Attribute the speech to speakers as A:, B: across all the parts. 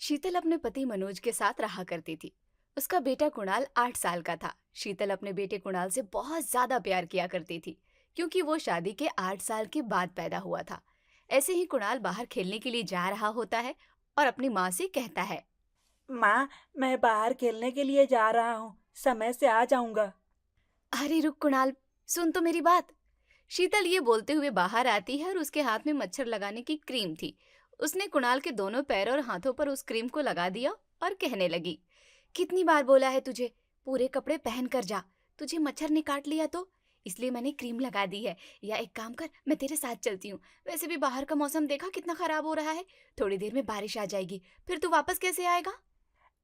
A: शीतल अपने पति मनोज के साथ रहा करती थी। उसका बेटा कुणाल 8 साल का था। शीतल अपने बेटे कुणाल से बहुत ज्यादा प्यार किया करती थी, क्योंकि वो शादी के 8 साल के बाद पैदा हुआ था। ऐसे ही कुणाल बाहर खेलने के लिए जा रहा होता है और अपनी माँ से कहता है।
B: माँ, मैं बाहर खेलने के लिए जा रहा हूँ। समय से आ जाऊंगा।
A: अरे रुक कुणाल, सुन तो मेरी बात। शीतल ये बोलते हुए बाहर आती है और उसके हाथ में मच्छर लगाने की क्रीम थी। उसने कुणाल के दोनों पैर और हाथों पर उस क्रीम को लगा दिया और कहने लगी, कितनी बार बोला है तुझे, पूरे कपड़े पहन कर जा। तुझे मच्छर ने काट लिया तो इसलिए मैंने क्रीम लगा दी है। या एक काम कर, मैं तेरे साथ चलती हूँ। वैसे भी बाहर का मौसम देखा कितना खराब हो रहा है। थोड़ी देर में बारिश आ जाएगी, फिर तू वापस कैसे आएगा?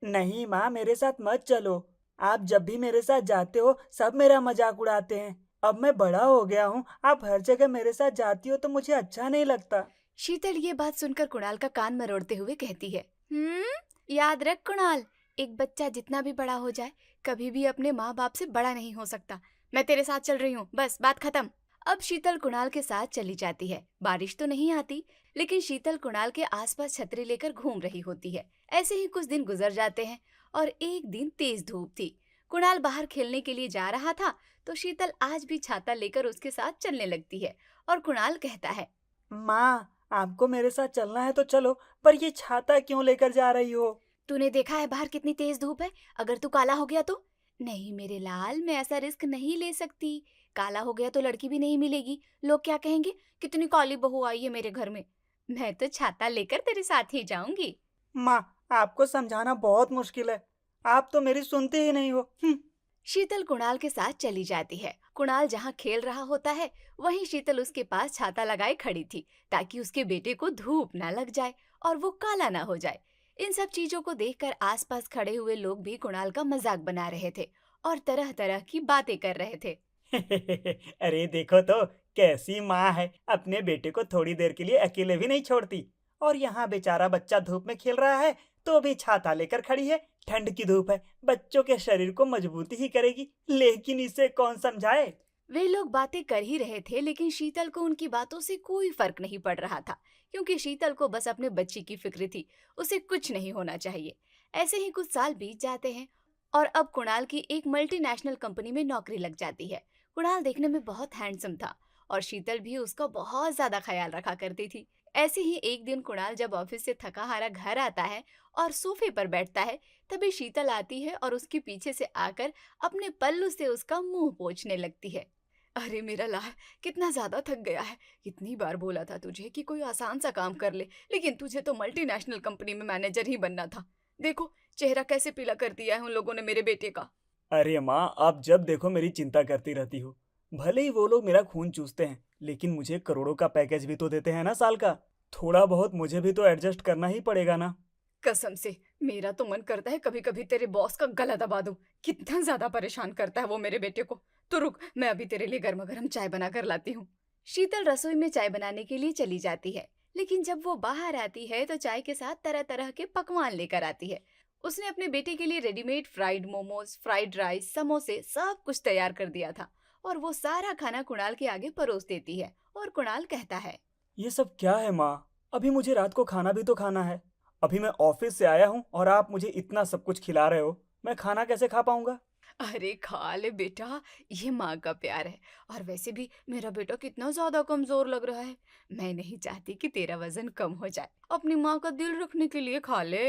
B: नहीं माँ, मेरे साथ मत चलो। आप जब भी मेरे साथ जाते हो सब मेरा मजाक उड़ाते हैं। अब मैं बड़ा हो गया हूँ, आप हर जगह मेरे साथ जाती हो तो मुझे अच्छा नहीं लगता।
A: शीतल ये बात सुनकर कुणाल का कान मरोड़ते हुए कहती है, याद रख कुणाल, एक बच्चा जितना भी बड़ा हो जाए, कभी भी अपने माँ बाप से बड़ा नहीं हो सकता। मैं तेरे साथ चल रही हूँ, बस बात खत्म। अब शीतल कुणाल के साथ चली जाती है। बारिश तो नहीं आती, लेकिन शीतल कुणाल के आसपास छतरी लेकर घूम रही होती है। ऐसे ही कुछ दिन गुजर जाते हैं और एक दिन तेज धूप थी। कुणाल बाहर खेलने के लिए जा रहा था, तो शीतल आज भी छाता लेकर उसके साथ चलने लगती है और कुणाल कहता है।
B: माँ, आपको मेरे साथ चलना है तो चलो, पर ये छाता क्यों लेकर जा रही हो?
A: तूने देखा है बाहर कितनी तेज धूप है? अगर तू काला हो गया तो? नहीं मेरे लाल, मैं ऐसा रिस्क नहीं ले सकती। काला हो गया तो लड़की भी नहीं मिलेगी। लोग क्या कहेंगे, कितनी काली बहू आई है मेरे घर में। मैं तो छाता लेकर तेरे साथ ही जाऊंगी।
B: माँ, आपको समझाना बहुत मुश्किल है। आप तो मेरी सुनते ही नहीं हो।
A: शीतल कुणाल के साथ चली जाती है। कुणाल जहाँ खेल रहा होता है, वहीं शीतल उसके पास छाता लगाए खड़ी थी, ताकि उसके बेटे को धूप ना लग जाए और वो काला ना हो जाए। इन सब चीजों को देखकर आसपास खड़े हुए लोग भी कुणाल का मजाक बना रहे थे और तरह तरह की बातें कर रहे थे।
B: अरे देखो तो, कैसी माँ है, अपने बेटे को थोड़ी देर के लिए अकेले भी नहीं छोड़ती। और यहाँ बेचारा बच्चा धूप में खेल रहा है तो भी छाता लेकर खड़ी है। ठंड की धूप है, बच्चों के शरीर को मजबूती ही करेगी, लेकिन इसे कौन समझाए।
A: वे लोग बातें कर ही रहे थे, लेकिन शीतल को उनकी बातों से कोई फर्क नहीं पड़ रहा था, क्योंकि शीतल को बस अपने बच्ची की फिक्र थी। उसे कुछ नहीं होना चाहिए। ऐसे ही कुछ साल बीत जाते हैं और अब कुणाल की एक मल्टीनेशनल कंपनी में नौकरी लग जाती है। कुणाल देखने में बहुत हैंडसम था और शीतल भी उसका बहुत ज्यादा ख्याल रखा करती थी। ऐसे ही एक दिन कुणाल जब ऑफिस से थका हारा घर आता है और सोफे पर बैठता है, तभी शीतल आती है और उसके पीछे से आकर अपने पल्लू से उसका मुंह पोंछने लगती है। अरे मेरा लाल, कितना ज्यादा थक गया है। कितनी बार बोला था तुझे कि कोई आसान सा काम कर ले, लेकिन तुझे तो मल्टीनेशनल कंपनी में मैनेजर ही बनना था। देखो, चेहरा कैसे पीला कर दिया है उन लोगों ने मेरे बेटे का।
B: अरे माँ, आप जब देखो मेरी चिंता करती रहती हो। भले ही वो लोग मेरा खून चूसते हैं, लेकिन मुझे करोड़ों का पैकेज भी तो देते हैं ना साल का। थोड़ा बहुत मुझे भी तो एडजस्ट करना ही पड़ेगा ना।
A: कसम से, मेरा तो मन करता है कभी कभी तेरे बॉस का गला दबा दूं। कितना ज्यादा परेशान करता है वो मेरे बेटे को। तो रुक, मैं अभी तेरे लिए गर्मा गर्म चाय बना कर लाती हूँ। शीतल रसोई में चाय बनाने के लिए चली जाती है, लेकिन जब वो बाहर आती है तो चाय के साथ तरह तरह के पकवान लेकर आती है। उसने अपने बेटे के लिए readymade fried momos, fried rice, समोसे सब कुछ तैयार कर दिया था और वो सारा खाना कुणाल के आगे परोस देती है और कुणाल कहता है।
B: ये सब क्या है माँ? अभी मुझे रात को खाना भी तो खाना है। अभी मैं ऑफिस से आया हूँ और आप मुझे इतना सब कुछ खिला रहे हो। मैं खाना कैसे खा पाऊंगा?
A: अरे खा ले बेटा, ये माँ का प्यार है। और वैसे भी मेरा बेटा कितना ज्यादा कमजोर लग रहा है। मैं नहीं चाहती कि तेरा वजन कम हो जाए। अपनी माँ का दिल रखने के लिए खा ले।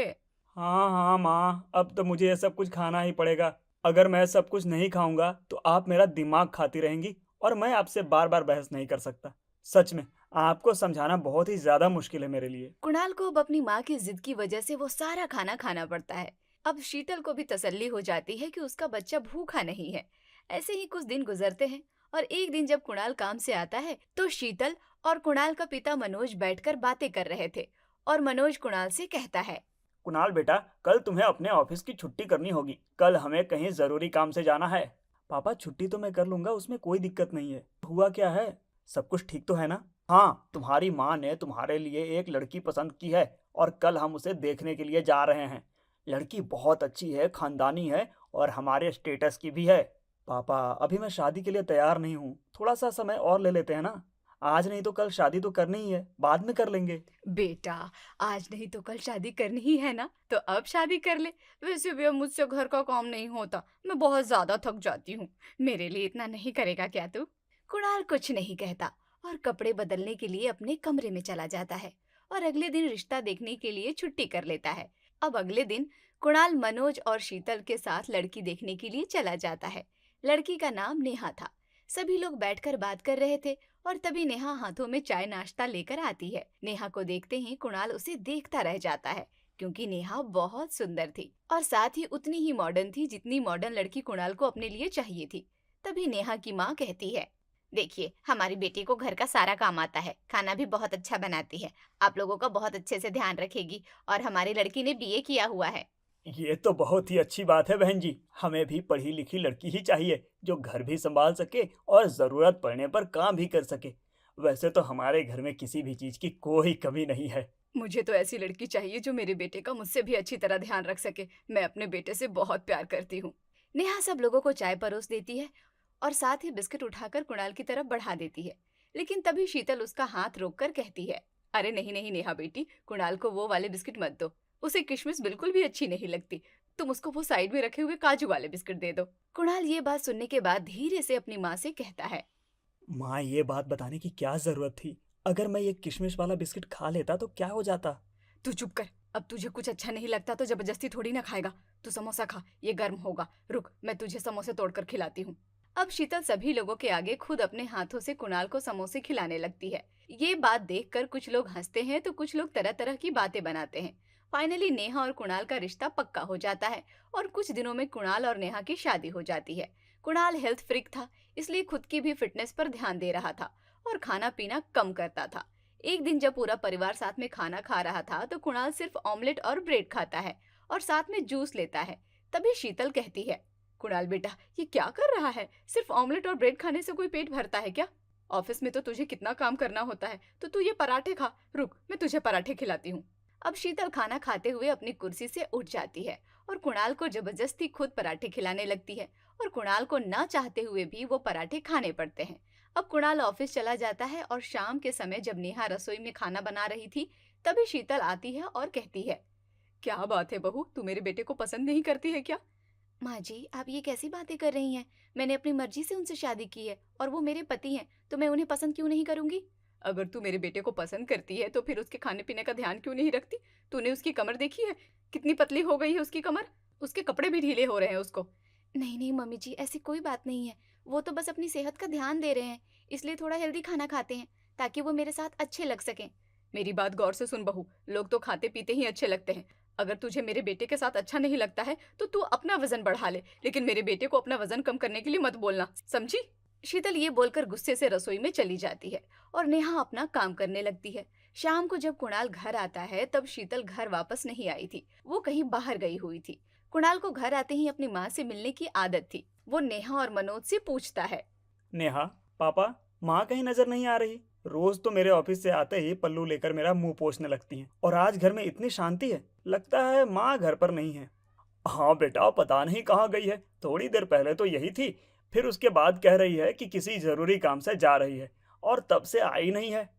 B: हाँ हाँ माँ, अब तो मुझे ये सब कुछ खाना ही पड़ेगा। अगर मैं सब कुछ नहीं खाऊंगा तो आप मेरा दिमाग खाती रहेंगी और मैं आपसे बार बार बहस नहीं कर सकता। सच में, आपको समझाना बहुत ही ज्यादा मुश्किल है मेरे लिए।
A: कुणाल को अब अपनी माँ की जिद की वजह से वो सारा खाना खाना पड़ता है। अब शीतल को भी तसल्ली हो जाती है कि उसका बच्चा भूखा नहीं है। ऐसे ही कुछ दिन गुजरते हैं और एक दिन जब कुणाल काम से आता है, तो शीतल और कुणाल का पिता मनोज बैठकर बातें कर रहे थे और मनोज कुणाल से कहता है।
B: कुणाल बेटा, कल तुम्हें अपने ऑफिस की छुट्टी करनी होगी। कल हमें कहीं जरूरी काम से जाना है। पापा, छुट्टी तो मैं कर लूंगा, उसमें कोई दिक्कत नहीं है। हुआ क्या है? सब कुछ ठीक तो है ना? हाँ, तुम्हारी माँ ने तुम्हारे लिए एक लड़की पसंद की है और कल हम उसे देखने के लिए जा रहे हैं। लड़की बहुत अच्छी है, खानदानी है और हमारे स्टेटस की भी है। पापा, अभी मैं शादी के लिए तैयार नहीं हूँ। थोड़ा सा समय और ले लेते हैं ना। आज नहीं तो कल शादी तो करनी ही है, बाद में कर लेंगे।
A: बेटा, आज नहीं तो कल शादी करनी ही है ना, तो अब शादी कर ले। वैसे भी अब मुझसे घर का काम नहीं होता, मैं बहुत ज्यादा थक जाती हूँ। मेरे लिए इतना नहीं करेगा क्या तू? कुणाल कुछ नहीं कहता और कपड़े बदलने के लिए अपने कमरे में चला जाता है और अगले दिन रिश्ता देखने के लिए छुट्टी कर लेता है। अब अगले दिन कुणाल मनोज और शीतल के साथ लड़की देखने के लिए चला जाता है। लड़की का नाम नेहा था। सभी लोग बैठकर बात कर रहे थे और तभी नेहा हाथों में चाय नाश्ता लेकर आती है। नेहा को देखते ही कुणाल उसे देखता रह जाता है क्योंकि नेहा बहुत सुंदर थी और साथ ही उतनी ही मॉडर्न थी जितनी मॉडर्न लड़की कुणाल को अपने लिए चाहिए थी। तभी नेहा की माँ कहती है, देखिए, हमारी बेटी को घर का सारा काम आता है, खाना भी बहुत अच्छा बनाती है, आप लोगों का बहुत अच्छे से ध्यान रखेगी और हमारी लड़की ने बीए किया हुआ है।
B: ये तो बहुत ही अच्छी बात है बहन जी। हमें भी पढ़ी लिखी लड़की ही चाहिए जो घर भी संभाल सके और जरूरत पड़ने पर काम भी कर सके। वैसे तो हमारे घर में किसी भी चीज की कोई कमी नहीं है।
A: मुझे तो ऐसी लड़की चाहिए जो मेरे बेटे का मुझसे भी अच्छी तरह ध्यान रख सके। मैं अपने बेटे से बहुत प्यार करती हूँ। नेहा सब लोगों को चाय परोस देती है और साथ ही बिस्किट उठाकर कुणाल की तरफ बढ़ा देती है। लेकिन तभी शीतल उसका हाथ रोककर कहती है, अरे नहीं नहीं नेहा बेटी, कुणाल को वो वाले बिस्किट मत दो, उसे किशमिश बिल्कुल भी अच्छी नहीं लगती। तुम उसको वो साइड में रखे हुए काजू वाले बिस्किट दे दो। कुणाल ये बात सुनने के बाद धीरे से अपनी माँ से कहता है,
B: माँ, ये बात बताने की क्या जरूरत थी? अगर मैं ये किशमिश वाला बिस्किट खा लेता तो क्या हो जाता?
A: तू चुप कर। अब तुझे कुछ अच्छा नहीं लगता तो जबरदस्ती थोड़ी ना खाएगा। तू समोसा खा, ये गर्म होगा। रुक, मैं तुझे समोसे तोड़कर खिलाती हूँ। अब शीतल सभी लोगों के आगे खुद अपने हाथों से कुणाल को समोसे खिलाने लगती है। ये बात देखकर कुछ लोग हंसते हैं तो कुछ लोग तरह तरह की बातें बनाते हैं। फाइनली नेहा और कुणाल का रिश्ता पक्का हो जाता है और कुछ दिनों में कुणाल और नेहा की शादी हो जाती है। कुणाल हेल्थ फ्रीक था, इसलिए खुद की भी फिटनेस पर ध्यान दे रहा था और खाना पीना कम करता था। एक दिन जब पूरा परिवार साथ में खाना खा रहा था तो कुणाल सिर्फ ऑमलेट और ब्रेड खाता है और साथ में जूस लेता है। तभी शीतल कहती है, कुणाल बेटा, ये क्या कर रहा है? सिर्फ ऑमलेट और ब्रेड खाने से कोई पेट भरता है क्या? ऑफिस में तो तुझे कितना काम करना होता है, तो तू ये पराठे खा। रुक, मैं तुझे पराठे खिलाती हूँ। अब शीतल खाना खाते हुए अपनी कुर्सी से उठ जाती है और कुणाल को जबरदस्ती खुद पराठे खिलाने लगती है और कुणाल को ना चाहते हुए भी वो पराठे खाने पड़ते हैं। अब कुणाल ऑफिस चला जाता है और शाम के समय जब नेहा रसोई में खाना बना रही थी तभी शीतल आती है और कहती है, क्या बात है बहू, तू मेरे बेटे को पसंद नहीं करती है क्या? माँ जी, आप ये कैसी बातें कर रही हैं? मैंने अपनी मर्जी से उनसे शादी की है और वो मेरे पति हैं, तो मैं उन्हें पसंद क्यों नहीं करूंगी? अगर तू मेरे बेटे को पसंद करती है तो फिर उसके खाने पीने का ध्यान क्यों नहीं रखती? तूने उसकी कमर देखी है? कितनी पतली हो गई है उसकी कमर। उसके कपड़े भी ढीले हो रहे हैं उसको। नहीं नहीं मम्मी जी, ऐसी कोई बात नहीं है। वो तो बस अपनी सेहत का ध्यान दे रहे हैं, इसलिए थोड़ा हेल्दी खाना खाते हैं ताकि वो मेरे साथ अच्छे लग सकें। मेरी बात गौर से सुन बहू, लोग तो खाते पीते ही अच्छे लगते हैं। अगर तुझे मेरे बेटे के साथ अच्छा नहीं लगता है तो तू अपना वजन बढ़ा ले, लेकिन मेरे बेटे को अपना वजन कम करने के लिए मत बोलना, समझी? शीतल ये बोलकर गुस्से से रसोई में चली जाती है और नेहा अपना काम करने लगती है। शाम को जब कुणाल घर आता है तब शीतल घर वापस नहीं आई थी, वो कहीं बाहर गई हुई थी। कुणाल को घर आते ही अपनी माँ से मिलने की आदत थी। वो नेहा और मनोज से पूछता है,
B: नेहा, पापा, माँ कहीं नजर नहीं आ रही। रोज तो मेरे ऑफिस से आते ही पल्लू लेकर मेरा मुंह पोंछने लगती हैं और आज घर में इतनी शांति है, लगता है माँ घर पर नहीं है। हाँ बेटा, पता नहीं कहाँ गई है। थोड़ी देर पहले तो यही थी, फिर उसके बाद कह रही है कि किसी जरूरी काम से जा रही है और तब से आई नहीं है।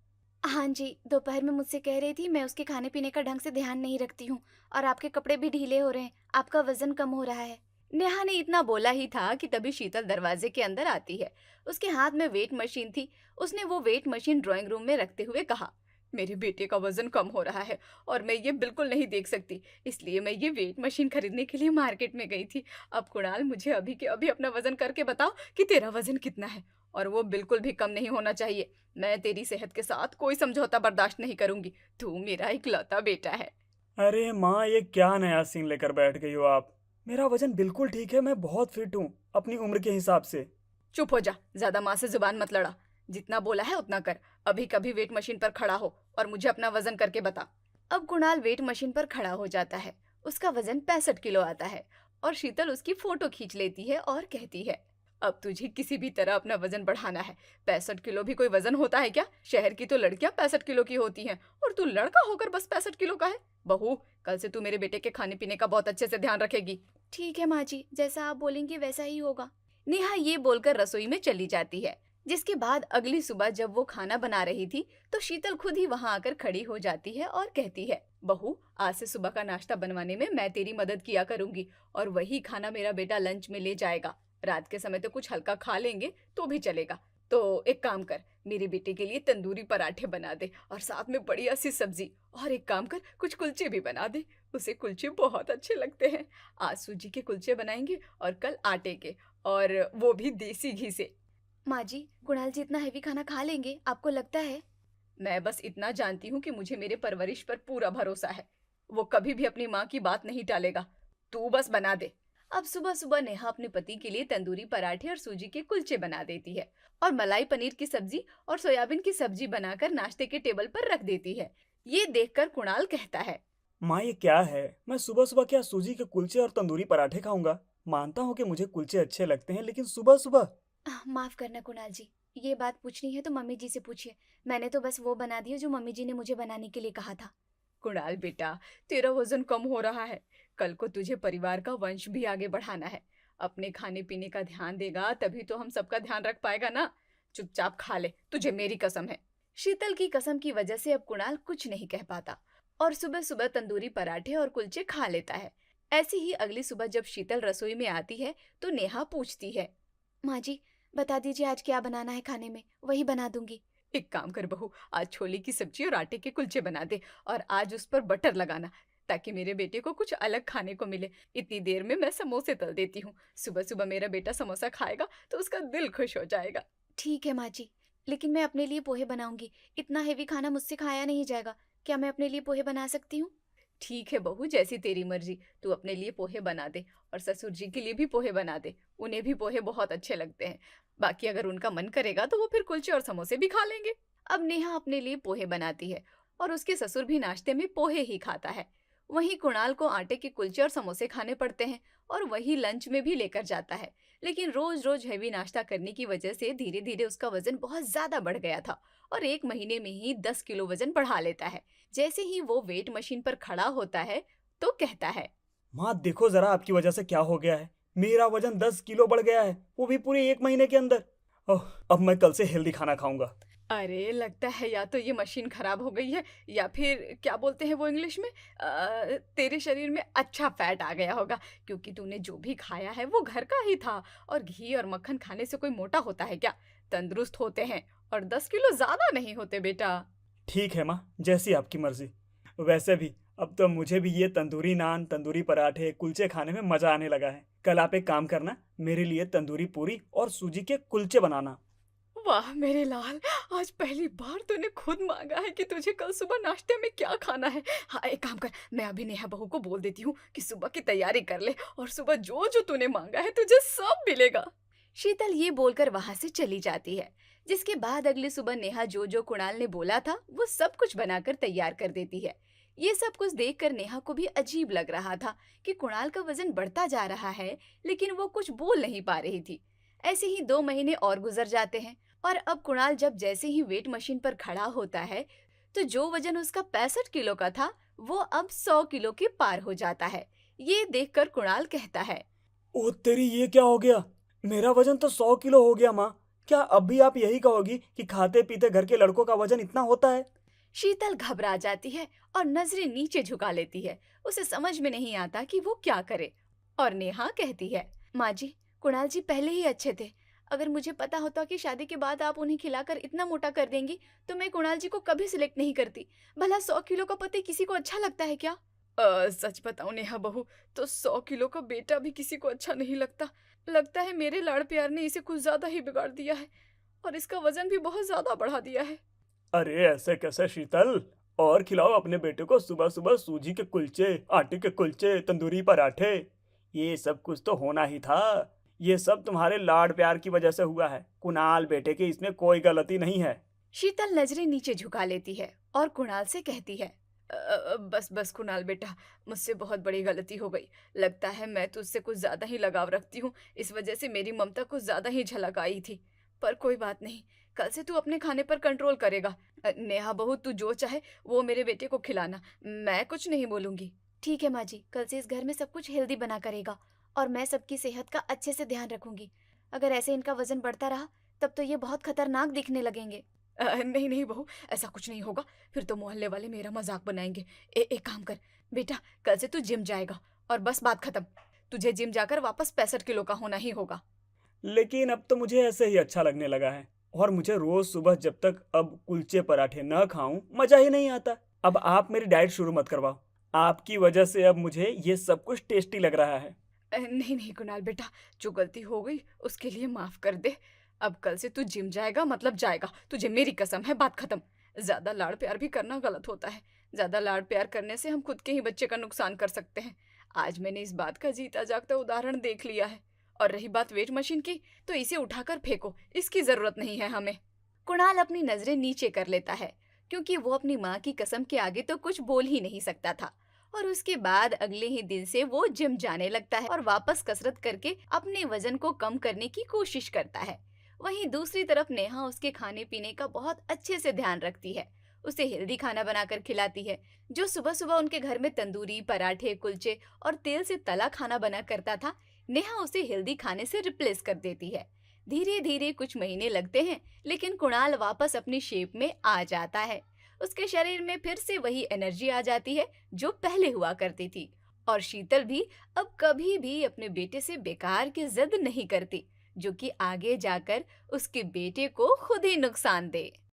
A: हाँ जी, दोपहर में मुझसे कह रही थी मैं उसके खाने पीने का ढंग से ध्यान नहीं रखती हूँ और आपके कपड़े भी ढीले हो रहे हैं, आपका वजन कम हो रहा है। नेहा ने इतना बोला ही था कि तभी शीतल दरवाजे के अंदर आती है। उसके हाथ में वेट मशीन थी। उसने वो वेट मशीन ड्राइंग रूम में रखते हुए कहा, मेरे बेटे का वजन कम हो रहा है और मैं ये बिल्कुल नहीं देख सकती, इसलिए मैं ये वेट मशीन खरीदने के लिए मार्केट में गई थी। अब कुणाल, मुझे अभी के अभी अपना वजन करके बताओ कि तेरा वजन कितना है, और वो बिल्कुल भी कम नहीं होना चाहिए। मैं तेरी सेहत के साथ कोई समझौता बर्दाश्त नहीं करूंगी। तू मेरा इकलौता बेटा है।
B: अरे माँ, ये क्या नया सीन लेकर बैठ गई हो आप? मेरा वजन बिल्कुल ठीक है, मैं बहुत फिट हूँ अपनी उम्र के हिसाब से।
A: चुप हो जा, ज्यादा माँ से जुबान मत लड़ा। जितना बोला है उतना कर। अभी कभी वेट मशीन पर खड़ा हो और मुझे अपना वजन करके बता। अब कुणाल वेट मशीन पर खड़ा हो जाता है। उसका वजन 65 किलो आता है और शीतल उसकी फोटो खींच लेती है और कहती है, अब तुझे किसी भी तरह अपना वजन बढ़ाना है। 65 किलो भी कोई वजन होता है क्या? शहर की तो लड़कियां 65 किलो की होती हैं और तू लड़का होकर बस 65 किलो का है। बहू, कल से तू मेरे बेटे के खाने पीने का बहुत अच्छे से ध्यान रखेगी। ठीक है माँ जी, जैसा आप बोलेंगे वैसा ही होगा। नेहा ये बोलकर रसोई में चली जाती है। जिसके बाद अगली सुबह जब वो खाना बना रही थी तो शीतल खुद ही वहां आकर खड़ी हो जाती है और कहती है, बहू, आज से सुबह का नाश्ता बनवाने में मैं तेरी मदद किया करूंगी और वही खाना मेरा बेटा लंच में ले जाएगा। रात के समय तो कुछ हल्का खा लेंगे तो भी चलेगा। तो एक काम कर, मेरे बेटे के लिए तंदूरी पराठे बना दे और साथ में बढ़िया सी सब्जी। और एक काम कर, कुछ कुलचे भी बना दे, उसे कुलचे बहुत अच्छे लगते हैं। आज सूजी के कुलचे बनाएंगे और कल आटे के, और वो भी देसी घी से। माँ जी, कुणाल जी इतना हैवी खाना खा लेंगे, आपको लगता है? मैं बस इतना जानती हूँ कि मुझे मेरे परवरिश पर पूरा भरोसा है। वो कभी भी अपनी माँ की बात नहीं टालेगा। तू बस बना दे। अब सुबह सुबह नेहा अपने पति के लिए तंदूरी पराठे और सूजी के कुलचे बना देती है और मलाई पनीर की सब्जी और सोयाबीन की सब्जी बनाकर नाश्ते के टेबल पर रख देती है। ये देखकर कुणाल कहता है,
B: माँ ये क्या है? मैं सुबह सुबह क्या सूजी के कुलचे और तंदूरी पराठे खाऊंगा? मानता हूँ कि मुझे कुलचे अच्छे लगते हैं, लेकिन सुबह सुबह।
A: माफ करना कुणाल जी, ये बात पूछनी है तो मम्मी जी से पूछिए। मैंने तो बस वो बना दिया जो मम्मी जी ने मुझे बनाने के लिए कहा था। कुणाल बेटा, तेरा वजन कम हो रहा है। कल को तुझे परिवार का वंश भी आगे बढ़ाना है। अपने खाने पीने का ध्यान देगा तभी तो हम सबका ध्यान रख पाएगा ना। चुपचाप खा ले, तुझे मेरी कसम है। शीतल की कसम की वजह से अब कुणाल कुछ नहीं कह पाता और सुबह सुबह तंदूरी पराठे और कुलचे खा लेता है। ऐसी ही अगली सुबह जब शीतल रसोई में आती है तो नेहा पूछती है, माँ जी, बता दीजिए आज क्या बनाना है खाने में, वही बना दूंगी। एक काम कर बहू, आज छोले की सब्जी और आटे के कुलचे बना दे और आज उस पर बटर लगाना ताकि मेरे बेटे को कुछ अलग खाने को मिले। इतनी देर में मैं समोसे तल देती हूँ। सुबह सुबह मेरा बेटा समोसा खाएगा तो उसका दिल खुश हो जाएगा। ठीक है माँ जी, लेकिन मैं अपने लिए पोहे बनाऊंगी। इतना हेवी खाना मुझसे खाया नहीं जाएगा। क्या मैं अपने लिए पोहे बना सकती हूँ? ठीक है बहू, जैसी तेरी मर्जी। तू अपने लिए पोहे बना दे और ससुर जी के लिए भी पोहे बना दे। उन्हें भी पोहे बहुत अच्छे लगते हैं। बाकी अगर उनका मन करेगा तो वो फिर कुलचे और समोसे भी खा लेंगे। अब नेहा अपने लिए पोहे बनाती है और उसके ससुर भी नाश्ते में पोहे ही खाता है। वहीं कुणाल को आटे के कुलचे और समोसे खाने पड़ते हैं और वही लंच में भी लेकर जाता है। लेकिन रोज रोज हैवी नाश्ता करने की वजह से धीरे धीरे उसका वजन बहुत ज्यादा बढ़ गया था और एक महीने में ही 10 किलो वजन बढ़ा लेता है। जैसे ही वो वेट मशीन पर खड़ा होता है तो कहता है,
B: माँ देखो जरा, आपकी वजह से क्या हो गया है। मेरा वजन 10 किलो बढ़ गया है, वो भी पूरे 1 महीने के अंदर। ओह, अब मैं कल से हेल्दी खाना खाऊंगा।
A: अरे लगता है या तो ये मशीन खराब हो गई है या फिर क्या बोलते हैं वो इंग्लिश में, तेरे शरीर में अच्छा फैट आ गया होगा, क्योंकि तूने जो भी खाया है वो घर का ही था। और घी और मक्खन खाने से कोई मोटा होता है क्या? तंदुरुस्त होते हैं और 10 किलो ज्यादा नहीं होते बेटा।
B: ठीक है माँ, जैसी आपकी मर्जी। वैसे भी अब तो मुझे भी ये तंदूरी नान, तंदूरी पराठे, कुलचे खाने में मजा आने लगा है। कल आप एक काम करना, मेरे लिए तंदूरी पूरी और सूजी के कुलचे बनाना।
A: वाह मेरे लाल, आज पहली बार तूने खुद मांगा है कि तुझे कल सुबह नाश्ते में क्या खाना है। हाँ एक काम कर, मैं अभी नेहा बहू को बोल देती हूँ कि सुबह की तैयारी कर ले और सुबह जो जो तूने मांगा है तुझे सब मिलेगा। शीतल ये बोलकर वहां से चली जाती है। जिसके बाद अगली सुबह नेहा जो जो कुणाल ने बोला था वो सब कुछ बनाकर तैयार कर देती है। ये सब कुछ देखकर नेहा को भी अजीब लग रहा था कि कुणाल का वजन बढ़ता जा रहा है, लेकिन वो कुछ बोल नहीं पा रही थी। ऐसे ही 2 महीने और गुजर जाते हैं और अब कुणाल जब जैसे ही वेट मशीन पर खड़ा होता है तो जो वजन उसका 65 किलो का था वो अब 100 किलो के पार हो जाता है। ये देखकर कुणाल कहता है,
B: ओह तेरी, ये क्या हो गया? मेरा वजन तो 100 किलो हो गया माँ। क्या अब भी आप यही कहोगी कि खाते पीते घर के लड़कों का वजन इतना होता है?
A: शीतल घबरा जाती है और नजरें नीचे झुका लेती है। उसे समझ में नहीं आता कि वो क्या करे। और नेहा कहती है, माँ जी, कुणाल जी पहले ही अच्छे थे। अगर मुझे पता होता कि शादी के बाद आप उन्हें खिलाकर इतना मोटा कर देंगी तो मैं कुणाल जी को कभी सिलेक्ट नहीं करती। भला 100 किलो का पति किसी को अच्छा लगता है क्या? सच बताऊं नेहा बहू, तो 100 किलो का बेटा भी किसी को अच्छा नहीं लगता। लगता है मेरे लाड़ प्यार ने इसे कुछ ज्यादा ही बिगाड़ दिया है और इसका वजन भी बहुत ज्यादा बढ़ा दिया है।
B: अरे ऐसे कैसे शीतल? और खिलाओ अपने बेटे को सुबह सुबह सूजी के कुलचे, आटे के कुलचे, तंदूरी पराठे। ये सब कुछ तो होना ही था। ये सब तुम्हारे लाड प्यार की वजह से हुआ है। कुणाल बेटे की इसमें कोई गलती नहीं है।
A: शीतल नजरें नीचे झुका लेती है और कुणाल से कहती है, बस बस कुणाल बेटा, मुझसे बहुत बड़ी गलती हो गई। लगता है मैं तुझसे कुछ ज्यादा ही लगाव रखती हूँ, इस वजह से मेरी ममता कुछ ज्यादा ही झलक आई थी। पर कोई बात नहीं, कल से तू अपने खाने पर कंट्रोल करेगा। नेहा बहू, तू जो चाहे वो मेरे बेटे को खिलाना, मैं कुछ नहीं बोलूंगी। ठीक है माँ जी, कल से इस घर में सब कुछ हेल्दी बना करेगा और मैं सबकी सेहत का अच्छे से ध्यान रखूंगी। अगर ऐसे इनका वजन बढ़ता रहा तब तो ये बहुत खतरनाक दिखने लगेंगे। नहीं नहीं बहू, ऐसा कुछ नहीं होगा। फिर तो मोहल्ले वाले मेरा मजाक बनाएंगे। एक काम कर बेटा, कल से तू जिम जाएगा और बस बात खत्म। तुझे जिम जाकर वापस 65 किलो का होना ही होगा।
B: लेकिन अब तो मुझे ऐसे ही अच्छा लगने लगा है, और मुझे रोज सुबह जब तक अब कुलचे पराठे न खाऊं मजा ही नहीं आता। अब आप मेरी डाइट शुरू मत करवाओ, आपकी वजह से अब मुझे ये सब कुछ टेस्टी लग रहा है।
A: नहीं नहीं कुणाल बेटा, जो गलती हो गई उसके लिए माफ कर दे। अब कल से तू जिम जाएगा मतलब जाएगा, तुझे मेरी कसम है, बात खत्म। ज्यादा लाड़ प्यार भी करना गलत होता है। ज्यादा लाड़ प्यार करने से हम खुद के ही बच्चे का नुकसान कर सकते हैं। आज मैंने इस बात का जीता जागता उदाहरण देख लिया है। और रही बात वेट मशीन की, तो इसे उठाकर फेंको, इसकी जरूरत नहीं है हमें। कुणाल अपनी नजरें नीचे कर लेता है, क्योंकि वो अपनी माँ की कसम के आगे तो कुछ बोल ही नहीं सकता था। और उसके बाद अगले ही दिन से वो जिम जाने लगता है और वापस कसरत करके अपने वजन को कम करने की कोशिश करता है। वहीं दूसरी तरफ नेहा उसके खाने पीने का बहुत अच्छे से ध्यान रखती है। उसे हेल्दी खाना बनाकर खिलाती है। जो सुबह सुबह उनके घर में तंदूरी, पराठे, कुलचे और तेल से तला खाना बना करता था, नेहा उसे हेल्दी खाने से रिप्लेस कर देती है। धीरे धीरे कुछ महीने लगते हैं, लेकिन कुणाल वापस अपनी शेप में आ जाता है। उसके शरीर में फिर से वही एनर्जी आ जाती है जो पहले हुआ करती थी। और शीतल भी अब कभी भी अपने बेटे से बेकार की जिद नहीं करती, जो कि आगे जाकर उसके बेटे को खुद ही नुकसान दे।